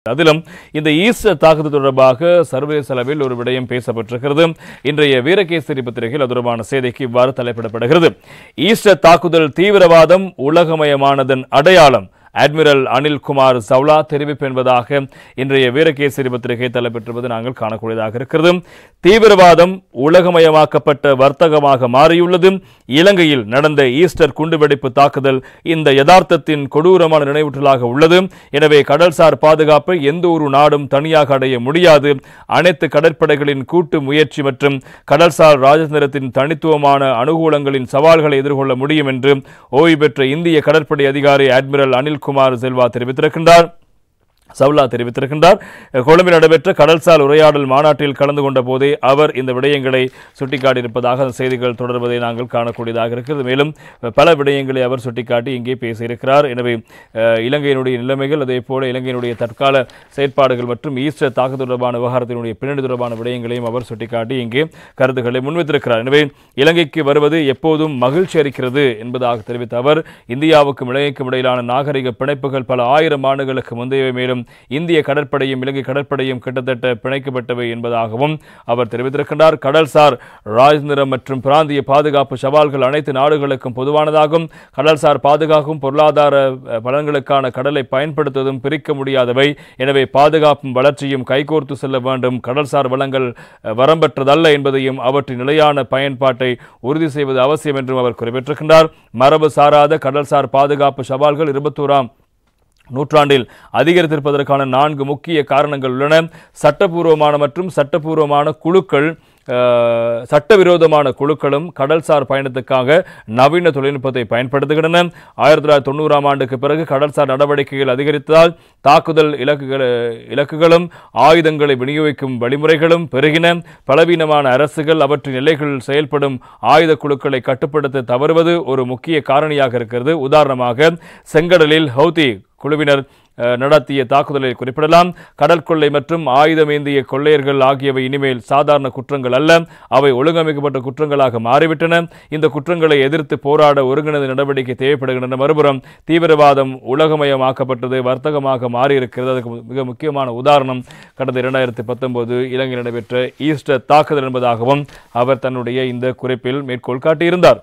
அதிலும் இந்த ஈஸ்டர் தாக்குதல் தொடர்பாக சர்வதேச அளவில் ஒரு விடயம் பேசப்பட்டிருக்கிறது. இன்றைய வீரகேசரி பத்திரிகையில் அது தொடர்பான செய்திக்கு இவ்வாறு தலைப்பிடப்படுகிறது. ஈஸ்டர் தாக்குதல் தீவிரவாதம் உலகமயமானதன் அடையாளம் அட்மிரல் அனில் குமார் சவ்லா தெரிவிப்பு என்பதாக இன்றைய வீரகேசரி பத்திரிகை தலைப்பெற்றுவது நாங்கள் காணக்கூடியதாக இருக்கிறது. தீவிரவாதம் உலகமயமாக்கப்பட்ட வர்த்தகமாக மாறியுள்ளது. இலங்கையில் நடந்த ஈஸ்டர் குண்டுவெடிப்பு தாக்குதல் இந்த யதார்த்தத்தின் கொடூரமான நினைவூட்டலாக உள்ளது. எனவே கடல்சார் பாதுகாப்பை எந்த ஒரு நாடும் தனியாக அடைய முடியாது. அனைத்து கடற்படைகளின் கூட்டு முயற்சி மற்றும் கடல்சார் ராஜதந்திரத்தின் தனித்துவமான அனுகூலங்களின் சவால்களை எதிர்கொள்ள முடியும் என்று ஓய்வு பெற்ற இந்திய கடற்படை அதிகாரி அட்மிரல் அனில் குமார் சவ்லா தெரிவித்திருக்கின்றார். கொழும்பில் நடைபெற்ற கடல்சார் உரையாடல் மாநாட்டில் கலந்து கொண்ட போதே அவர் இந்த விடயங்களை சுட்டிக்காட்டியிருப்பதாக செய்திகள் தொடர்வதை நாங்கள் காணக்கூடியதாக இருக்கிறது. மேலும் பல விடயங்களை அவர் சுட்டிக்காட்டி இங்கே பேசியிருக்கிறார். எனவே இலங்கையினுடைய நிலைமைகள், அதே போல இலங்கையினுடைய தற்கால செயற்பாடுகள் மற்றும் ஈஸ்டர் தாக்குதல் தொடர்பான விவகாரத்தினுடைய பின்னணி தொடர்பான விடயங்களையும் அவர் சுட்டிக்காட்டி இங்கே கருத்துக்களை முன்வைத்திருக்கிறார். எனவே இலங்கைக்கு வருவது எப்போதும் மகிழ்ச்சி அளிக்கிறது என்பதாக தெரிவித்த அவர், இந்தியாவுக்கும் இலங்கைக்கும் இடையிலான நாகரிக பிணைப்புகள் பல ஆயிரம் ஆண்டுகளுக்கு முந்தைய, மேலும் இந்திய கடற்படையும் இலங்கை கடற்படையும் கிட்டத்தட்ட பிணைக்கப்பட்டவை என்பதாகவும் அவர் தெரிவித்திருக்கின்றார். கடல்சார் ராஜதந்திரம் மற்றும் பிராந்திய பாதுகாப்பு சவால்கள் அனைத்து நாடுகளுக்கும் பொதுவானதாகும். கடல்சார் பாதுகாப்பும் பொருளாதார பலன்களுக்கான கடலை பயன்படுத்துவதும் பிரிக்க முடியாதவை. எனவே பாதுகாப்பும் வளர்ச்சியும் கைகோர்த்து செல்ல வேண்டும். கடல்சார் வளங்கள் வரம்பற்றதல்ல என்பதையும் அவற்றின் நிலையான பயன்பாட்டை உறுதி செய்வது அவசியம் என்றும் அவர் குறிப்பிட்டிருக்கின்றார். மரபு சாராத கடல்சார் பாதுகாப்பு சவால்கள் 21ஆம் நூற்றாண்டில் அதிகரித்திருப்பதற்கான 4 முக்கிய காரணங்கள் உள்ளன. சட்டபூர்வமான மற்றும் சட்டவிரோதமான குழுக்களும் கடல்சார் பயணத்துக்காக நவீன தொழில்நுட்பத்தை பயன்படுத்துகின்றன. 1990ஆம் ஆண்டுக்கு பிறகு கடல்சார் நடவடிக்கைகள் அதிகரித்ததால் தாக்குதல் இலக்குகளும் ஆயுதங்களை விநியோகிக்கும் வழிமுறைகளும் பெருகின. பலவீனமான அரசுகள் அவற்றின் எல்லைகளில் செயல்படும் ஆயுத குழுக்களை கட்டுப்படுத்த தவறுவது ஒரு முக்கிய காரணியாக இருக்கிறது. உதாரணமாக செங்கடலில் ஹவுதி குழுவினர் நடத்திய தாக்குதலை குறிப்பிடலாம். கடற்கொள்ளை மற்றும் ஆயுதமேந்திய கொள்ளையர்கள் ஆகியவை இனிமேல் சாதாரண குற்றங்கள் அல்ல, அவை ஒழுங்கமைக்கப்பட்ட குற்றங்களாக மாறிவிட்டன. இந்த குற்றங்களை எதிர்த்து போராட ஒருங்கிணைந்த நடவடிக்கை தேவைப்படுகின்றன. மறுபுறம் தீவிரவாதம் உலகமயமாக்கப்பட்டது வர்த்தகமாக மாறியிருக்கிறது. அதுக்கு மிக முக்கியமான உதாரணம் கடந்த 2019 இலங்கையில் நடைபெற்ற ஈஸ்டர் தாக்குதல் என்பதாகவும் அவர் தன்னுடைய இந்த குறிப்பில் மேற்கோள் காட்டியிருந்தார்.